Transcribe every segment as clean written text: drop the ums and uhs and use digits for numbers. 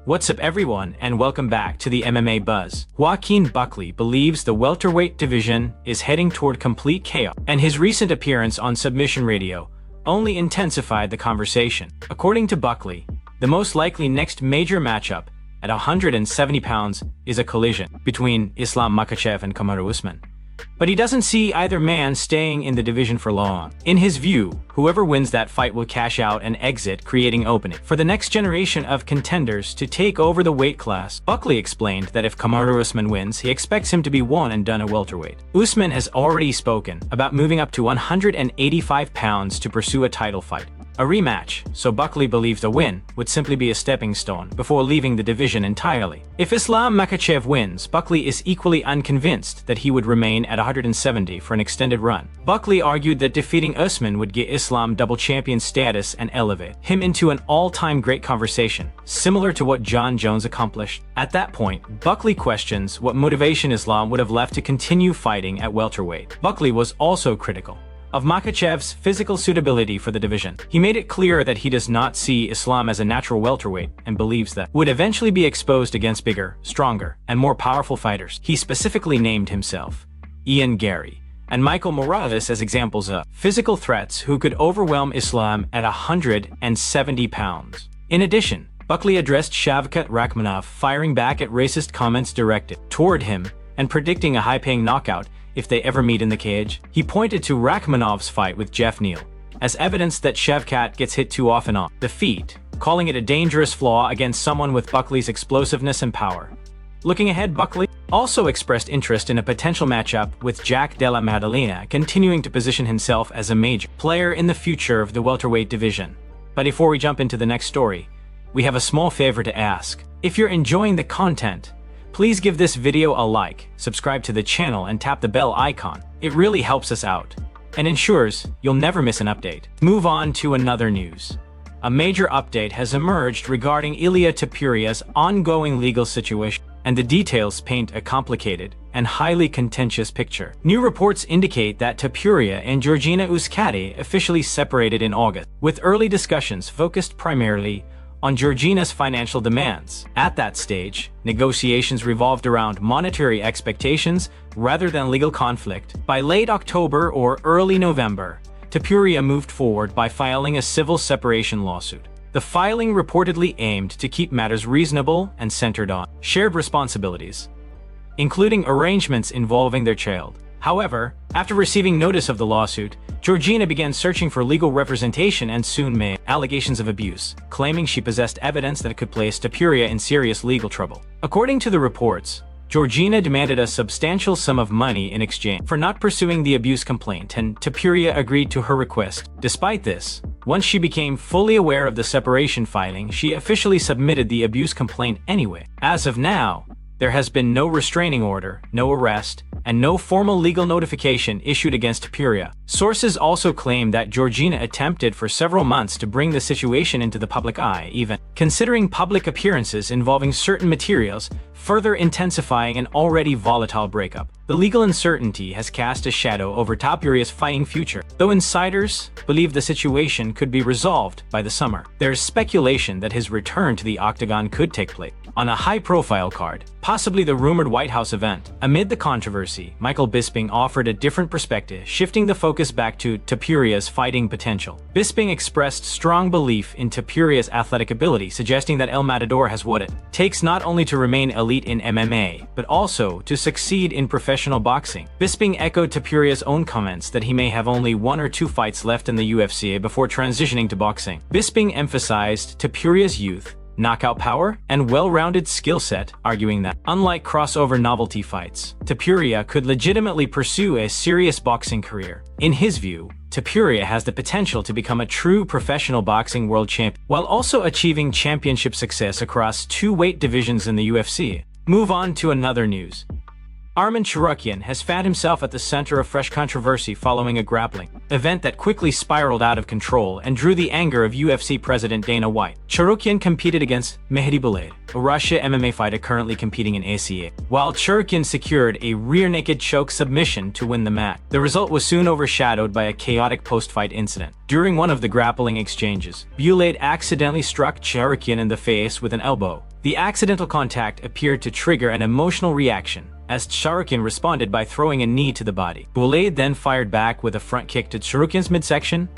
What's up everyone, and welcome back to the MMA Buzz. Joaquin Buckley believes the welterweight division is heading toward complete chaos, and his recent appearance on Submission Radio only intensified the conversation. According to Buckley, the most likely next major matchup at 170 pounds is a collision between Islam Makhachev and Kamaru Usman. But he doesn't see either man staying in the division for long. In his view, whoever wins that fight will cash out and exit, creating opening for the next generation of contenders to take over the weight class. Buckley explained that if Kamaru Usman wins, he expects him to be one and done at welterweight. Usman has already spoken about moving up to 185 pounds to pursue a title fight, a rematch, so Buckley believes a win would simply be a stepping stone before leaving the division entirely. If Islam Makhachev wins, Buckley is equally unconvinced that he would remain at 170 for an extended run. Buckley argued that defeating Usman would get Islam double champion status and elevate him into an all-time great conversation, similar to what John Jones accomplished. At that point, Buckley questions what motivation Islam would have left to continue fighting at welterweight. Buckley was also critical of Makhachev's physical suitability for the division. He made it clear that he does not see Islam as a natural welterweight and believes that would eventually be exposed against bigger, stronger, and more powerful fighters. He specifically named himself, Ian Gary, and Michael Morales as examples of physical threats who could overwhelm Islam at 170 pounds. In addition, Buckley addressed Shavkat Rakhmonov firing back at racist comments directed toward him and predicting a high-paying knockout if they ever meet in the cage. He pointed to Rakhmonov's fight with Jeff Neal as evidence that Shavkat gets hit too often on the feet, calling it a dangerous flaw against someone with Buckley's explosiveness and power. Looking ahead, Buckley also expressed interest in a potential matchup with Jack Della Maddalena, continuing to position himself as a major player in the future of the welterweight division. But before we jump into the next story, we have a small favor to ask. If you're enjoying the content, please give this video a like, subscribe to the channel, and tap the bell icon. It really helps us out and ensures you'll never miss an update. Move on to another news. A major update has emerged regarding Ilia Topuria's ongoing legal situation, and the details paint a complicated and highly contentious picture. New reports indicate that Topuria and Georgina Euskadi officially separated in August, with early discussions focused primarily on Georgina's financial demands. At that stage, negotiations revolved around monetary expectations rather than legal conflict. By late October or early November, Topuria moved forward by filing a civil separation lawsuit. The filing reportedly aimed to keep matters reasonable and centered on shared responsibilities, including arrangements involving their child. However, after receiving notice of the lawsuit, Georgina began searching for legal representation and soon made allegations of abuse, claiming she possessed evidence that could place Topuria in serious legal trouble. According to the reports, Georgina demanded a substantial sum of money in exchange for not pursuing the abuse complaint, and Topuria agreed to her request. Despite this, once she became fully aware of the separation filing, she officially submitted the abuse complaint anyway. As of now, there has been no restraining order, no arrest, and no formal legal notification issued against Topuria. Sources also claim that Georgina attempted for several months to bring the situation into the public eye, even considering public appearances involving certain materials, further intensifying an already volatile breakup. The legal uncertainty has cast a shadow over Topuria's fighting future, though insiders believe the situation could be resolved by the summer. There is speculation that his return to the octagon could take place on a high-profile card, possibly the rumored White House event. Amid the controversy, Michael Bisping offered a different perspective, shifting the focus back to Topuria's fighting potential. Bisping expressed strong belief in Topuria's athletic ability, suggesting that El Matador has what it takes not only to remain elite in MMA, but also to succeed in professional boxing. Bisping echoed Topuria's own comments that he may have only 1 or 2 fights left in the UFC before transitioning to boxing. Bisping emphasized Topuria's youth, knockout power, and well-rounded skill set, arguing that, unlike crossover novelty fights, Topuria could legitimately pursue a serious boxing career. In his view, Topuria has the potential to become a true professional boxing world champion, while also achieving championship success across 2 weight divisions in the UFC. Move on to another news. Arman Tsarukyan has found himself at the center of fresh controversy following a grappling event that quickly spiraled out of control and drew the anger of UFC President Dana White. Tsarukyan competed against Mehdi Bouled, a Russia MMA fighter currently competing in ACA, while Tsarukyan secured a rear-naked choke submission to win the match. The result was soon overshadowed by a chaotic post-fight incident. During one of the grappling exchanges, Bouled accidentally struck Tsarukyan in the face with an elbow. The accidental contact appeared to trigger an emotional reaction, as Tsarukyan responded by throwing a knee to the body. Bulade then fired back with a front kick to Tsarukyan's midsection,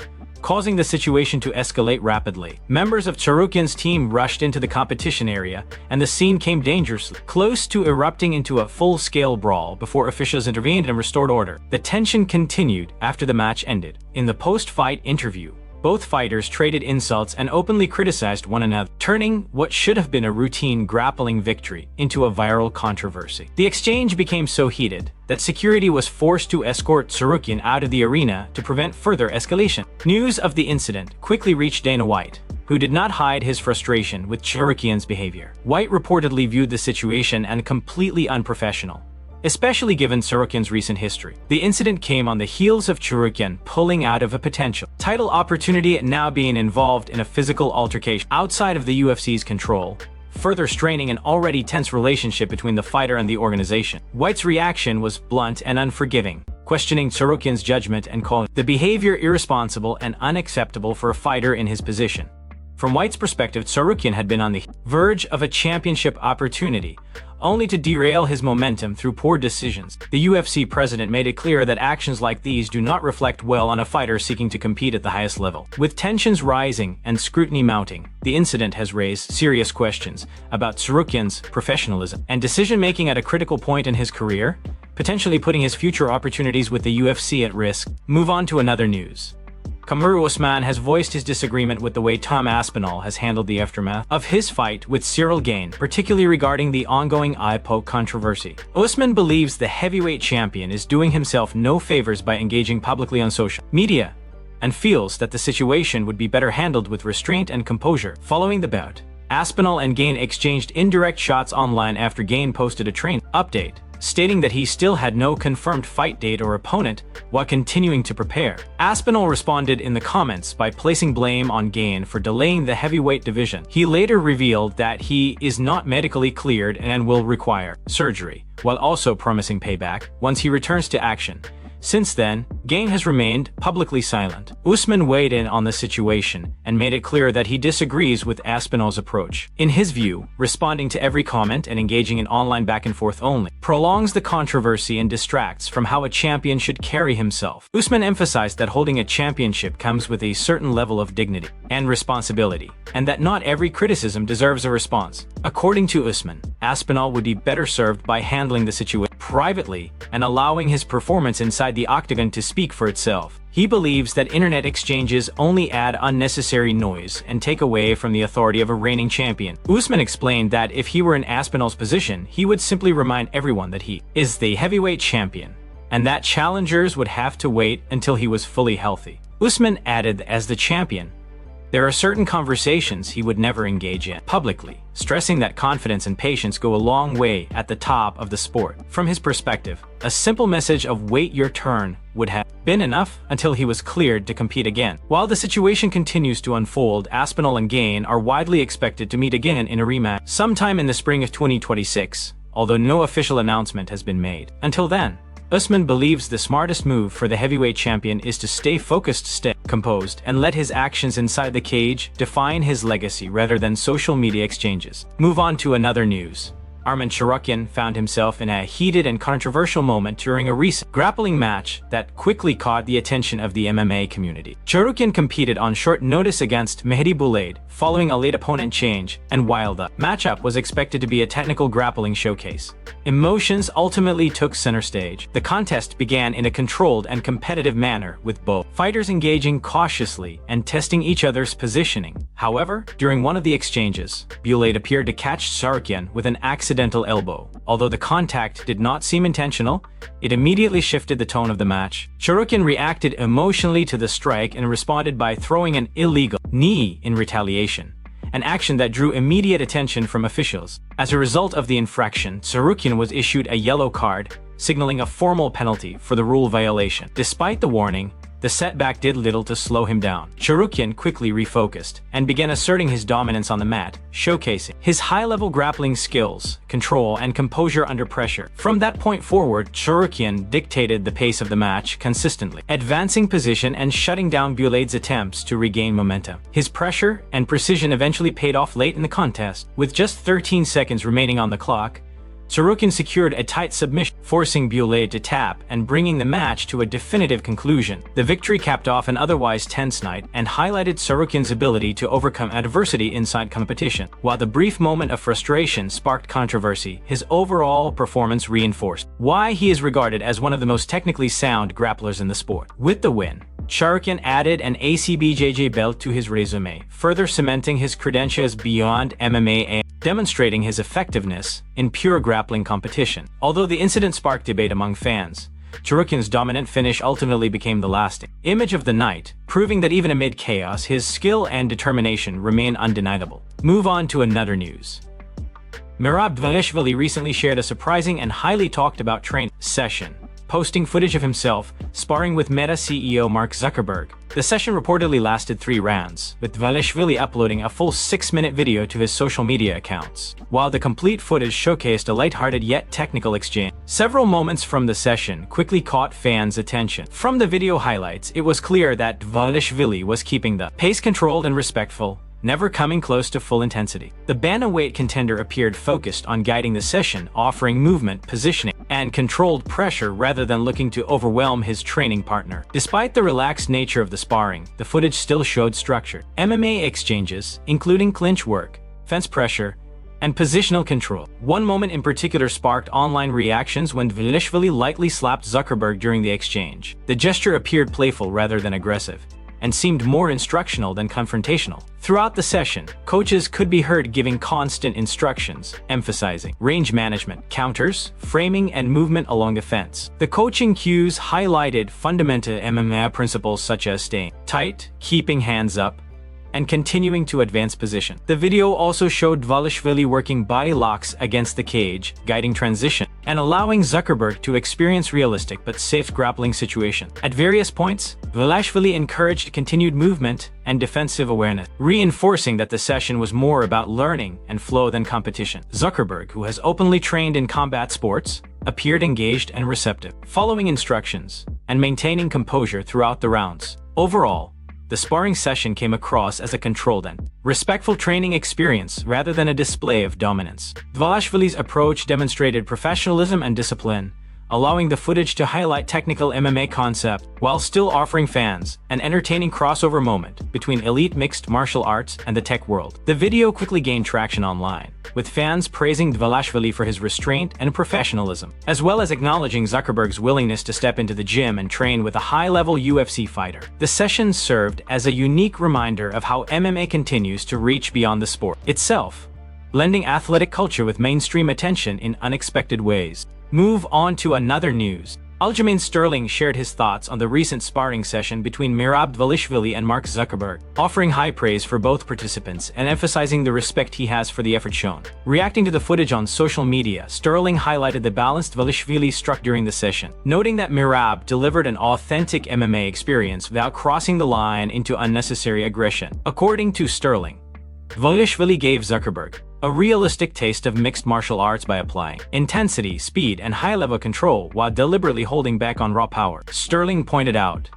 causing the situation to escalate rapidly. Members of Tsarukyan's team rushed into the competition area, and the scene came dangerously close to erupting into a full-scale brawl before officials intervened and restored order. The tension continued after the match ended. In the post-fight interview, both fighters traded insults and openly criticized one another, turning what should have been a routine grappling victory into a viral controversy. The exchange became so heated that security was forced to escort Tsarukyan out of the arena to prevent further escalation. News of the incident quickly reached Dana White, who did not hide his frustration with Tsarukyan's behavior. White reportedly viewed the situation as completely unprofessional, especially given Tsarukyan's recent history. The incident came on the heels of Tsarukyan pulling out of a potential title opportunity and now being involved in a physical altercation outside of the UFC's control, further straining an already tense relationship between the fighter and the organization. White's reaction was blunt and unforgiving, questioning Tsarukyan's judgment and calling the behavior irresponsible and unacceptable for a fighter in his position. From White's perspective, Tsarukyan had been on the verge of a championship opportunity, only to derail his momentum through poor decisions. The UFC president made it clear that actions like these do not reflect well on a fighter seeking to compete at the highest level. With tensions rising and scrutiny mounting, the incident has raised serious questions about Tsarukyan's professionalism and decision-making at a critical point in his career, potentially putting his future opportunities with the UFC at risk. Move on to another news. Kamaru Usman has voiced his disagreement with the way Tom Aspinall has handled the aftermath of his fight with Cyril Gane, particularly regarding the ongoing eye poke controversy. Usman believes the heavyweight champion is doing himself no favors by engaging publicly on social media, and feels that the situation would be better handled with restraint and composure. Following the bout, Aspinall and Gane exchanged indirect shots online after Gane posted a training update, stating that he still had no confirmed fight date or opponent while continuing to prepare. Aspinall responded in the comments by placing blame on Gane for delaying the heavyweight division. He later revealed that he is not medically cleared and will require surgery, while also promising payback once he returns to action. Since then, Gane has remained publicly silent. Usman weighed in on the situation and made it clear that he disagrees with Aspinall's approach. In his view, responding to every comment and engaging in online back and forth only prolongs the controversy and distracts from how a champion should carry himself. Usman emphasized that holding a championship comes with a certain level of dignity and responsibility, and that not every criticism deserves a response. According to Usman, Aspinall would be better served by handling the situation privately and allowing his performance inside the octagon to speak for itself. He believes that internet exchanges only add unnecessary noise and take away from the authority of a reigning champion. Usman explained that if he were in Aspinall's position, he would simply remind everyone that he is the heavyweight champion, and that challengers would have to wait until he was fully healthy. Usman added, as the champion, there are certain conversations he would never engage in publicly, stressing that confidence and patience go a long way at the top of the sport. From his perspective, a simple message of "wait your turn" would have been enough until he was cleared to compete again. While the situation continues to unfold, Aspinall and Gane are widely expected to meet again in a rematch sometime in the spring of 2026, although no official announcement has been made. Until then, Usman believes the smartest move for the heavyweight champion is to stay focused, stay composed, and let his actions inside the cage define his legacy rather than social media exchanges. Move on to another news. Arman Tsarukyan found himself in a heated and controversial moment during a recent grappling match that quickly caught the attention of the MMA community. Tsarukyan competed on short notice against Mehdi Bulade following a late opponent change, and while the matchup was expected to be a technical grappling showcase, emotions ultimately took center stage. The contest began in a controlled and competitive manner, with both fighters engaging cautiously and testing each other's positioning. However, during one of the exchanges, Bulade appeared to catch Tsarukyan with an accidental elbow. Although the contact did not seem intentional, it immediately shifted the tone of the match. Tsarukyan reacted emotionally to the strike and responded by throwing an illegal knee in retaliation, an action that drew immediate attention from officials. As a result of the infraction, Tsarukyan was issued a yellow card, signaling a formal penalty for the rule violation. Despite the warning, the setback did little to slow him down. Tsarukyan quickly refocused and began asserting his dominance on the mat, showcasing his high-level grappling skills, control, and composure under pressure. From that point forward, Tsarukyan dictated the pace of the match consistently, advancing position and shutting down Bulad's attempts to regain momentum. His pressure and precision eventually paid off late in the contest. With just 13 seconds remaining on the clock, Tsarukyan secured a tight submission, forcing Bulad to tap and bringing the match to a definitive conclusion. The victory capped off an otherwise tense night and highlighted Tsarukyan's ability to overcome adversity inside competition. While the brief moment of frustration sparked controversy, his overall performance reinforced why he is regarded as one of the most technically sound grapplers in the sport. With the win, Tsarukyan added an ACBJJ belt to his resume, further cementing his credentials beyond MMA and demonstrating his effectiveness in pure grappling competition. Although the incident sparked debate among fans, Tsarukyan's dominant finish ultimately became the lasting image of the night, proving that even amid chaos, his skill and determination remain undeniable. Move on to another news. Merab Zuckerberg recently shared a surprising and highly talked about training session, posting footage of himself sparring with Meta CEO Mark Zuckerberg. The session reportedly lasted 3 rounds, with Zuckerberg uploading a full 6-minute video to his social media accounts. While the complete footage showcased a lighthearted yet technical exchange, several moments from the session quickly caught fans' attention. From the video highlights, it was clear that Zuckerberg was keeping the pace controlled and respectful, never coming close to full intensity. The bantamweight contender appeared focused on guiding the session, offering movement, positioning, and controlled pressure rather than looking to overwhelm his training partner. Despite the relaxed nature of the sparring, the footage still showed structured MMA exchanges, including clinch work, fence pressure, and positional control. One moment in particular sparked online reactions when Zuckerberg lightly slapped Zuckerberg during the exchange. The gesture appeared playful rather than aggressive, and seemed more instructional than confrontational. Throughout the session, coaches could be heard giving constant instructions, emphasizing range management, counters, framing, and movement along the fence. The coaching cues highlighted fundamental MMA principles such as staying tight, keeping hands up, and continuing to advance position. The video also showed Zuckerberg working body locks against the cage, guiding transition, and allowing Zuckerberg to experience realistic but safe grappling situations. At various points, Zuckerberg encouraged continued movement and defensive awareness, reinforcing that the session was more about learning and flow than competition. Zuckerberg, who has openly trained in combat sports, appeared engaged and receptive, following instructions and maintaining composure throughout the rounds. Overall, the sparring session came across as a controlled and respectful training experience rather than a display of dominance. Zuckerberg's approach demonstrated professionalism and discipline, allowing the footage to highlight technical MMA concepts while still offering fans an entertaining crossover moment between elite mixed martial arts and the tech world. The video quickly gained traction online, with fans praising Zuckerberg for his restraint and professionalism, as well as acknowledging Zuckerberg's willingness to step into the gym and train with a high-level UFC fighter. The session served as a unique reminder of how MMA continues to reach beyond the sport itself, blending athletic culture with mainstream attention in unexpected ways. Move on to another news. Aljamain Sterling shared his thoughts on the recent sparring session between Merab Zuckerberg and Mark Zuckerberg, offering high praise for both participants and emphasizing the respect he has for the effort shown. Reacting to the footage on social media, Sterling highlighted the balanced Zuckerberg struck during the session, noting that Merab delivered an authentic MMA experience without crossing the line into unnecessary aggression. According to Sterling, Zuckerberg gave Zuckerberg a realistic taste of mixed martial arts by applying intensity, speed, and high-level control while deliberately holding back on raw power. Sterling pointed out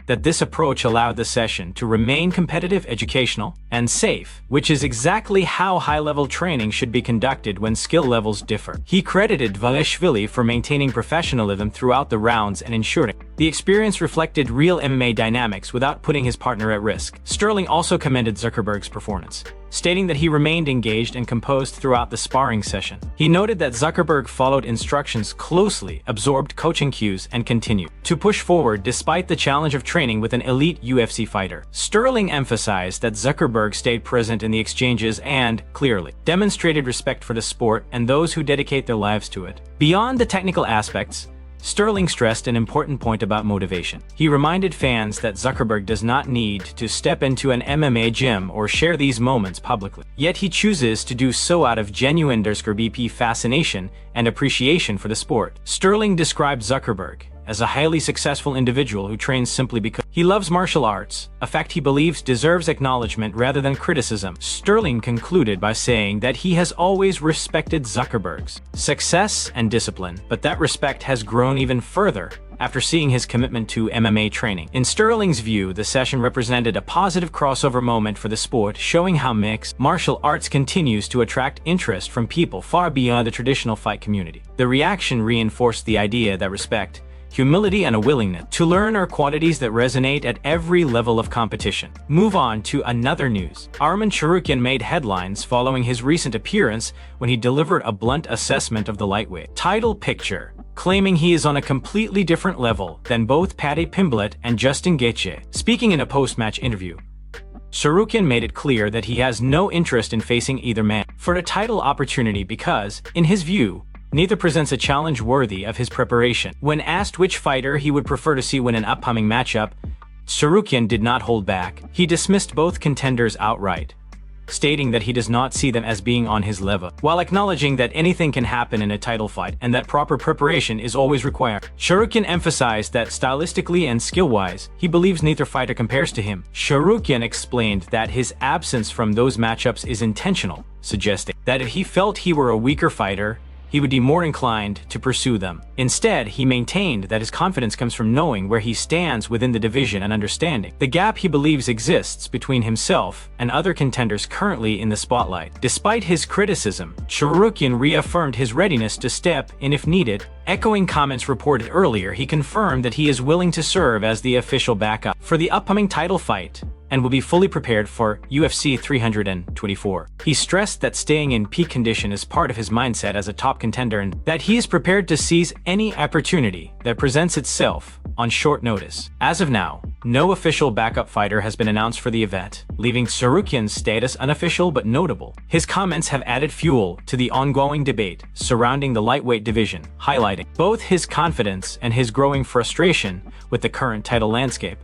that this approach allowed the session to remain competitive, educational, and safe, which is exactly how high-level training should be conducted when skill levels differ. He credited Zuckerberg for maintaining professionalism throughout the rounds and ensuring the experience reflected real MMA dynamics without putting his partner at risk. Sterling also commended Zuckerberg's performance, stating that he remained engaged and composed throughout the sparring session. He noted that Zuckerberg followed instructions closely, absorbed coaching cues, and continued to push forward despite the challenge of training with an elite UFC fighter. Sterling emphasized that Zuckerberg stayed present in the exchanges and, clearly, demonstrated respect for the sport and those who dedicate their lives to it. Beyond the technical aspects, Sterling stressed an important point about motivation. He reminded fans that Zuckerberg does not need to step into an MMA gym or share these moments publicly. Yet he chooses to do so out of genuine BP fascination and appreciation for the sport. Sterling described Zuckerberg as a highly successful individual who trains simply because he loves martial arts, a fact he believes deserves acknowledgement rather than criticism. Sterling concluded by saying that he has always respected Zuckerberg's success and discipline, but that respect has grown even further after seeing his commitment to MMA training. In Sterling's view, the session represented a positive crossover moment for the sport, showing how mixed martial arts continues to attract interest from people far beyond the traditional fight community. The reaction reinforced the idea that respect, humility, and a willingness to learn are qualities that resonate at every level of competition. Move on to another news. Arman Tsarukyan made headlines following his recent appearance when he delivered a blunt assessment of the lightweight title picture, claiming he is on a completely different level than both Paddy Pimblett and Justin Gaethje. Speaking in a post-match interview, Tsarukyan made it clear that he has no interest in facing either man for a title opportunity because, in his view, neither presents a challenge worthy of his preparation. When asked which fighter he would prefer to see win an upcoming matchup, Tsarukyan did not hold back. He dismissed both contenders outright, stating that he does not see them as being on his level, while acknowledging that anything can happen in a title fight and that proper preparation is always required. Tsarukyan emphasized that stylistically and skill-wise, he believes neither fighter compares to him. Tsarukyan explained that his absence from those matchups is intentional, suggesting that if he felt he were a weaker fighter, he would be more inclined to pursue them. Instead, he maintained that his confidence comes from knowing where he stands within the division and understanding the gap he believes exists between himself and other contenders currently in the spotlight. Despite his criticism, Tsarukyan reaffirmed his readiness to step in if needed. Echoing comments reported earlier, he confirmed that he is willing to serve as the official backup for the upcoming title fight and will be fully prepared for UFC 324. He stressed that staying in peak condition is part of his mindset as a top contender and that he is prepared to seize any opportunity that presents itself on short notice. As of now, no official backup fighter has been announced for the event, leaving Tsarukyan's status unofficial but notable. His comments have added fuel to the ongoing debate surrounding the lightweight division, highlighting both his confidence and his growing frustration with the current title landscape.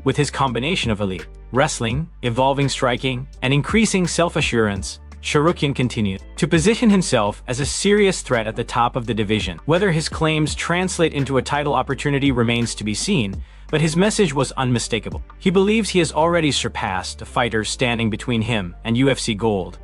With his combination of elite wrestling, evolving striking, and increasing self-assurance, Tsarukyan continued to position himself as a serious threat at the top of the division. Whether his claims translate into a title opportunity remains to be seen, but his message was unmistakable. He believes he has already surpassed the fighters standing between him and UFC gold.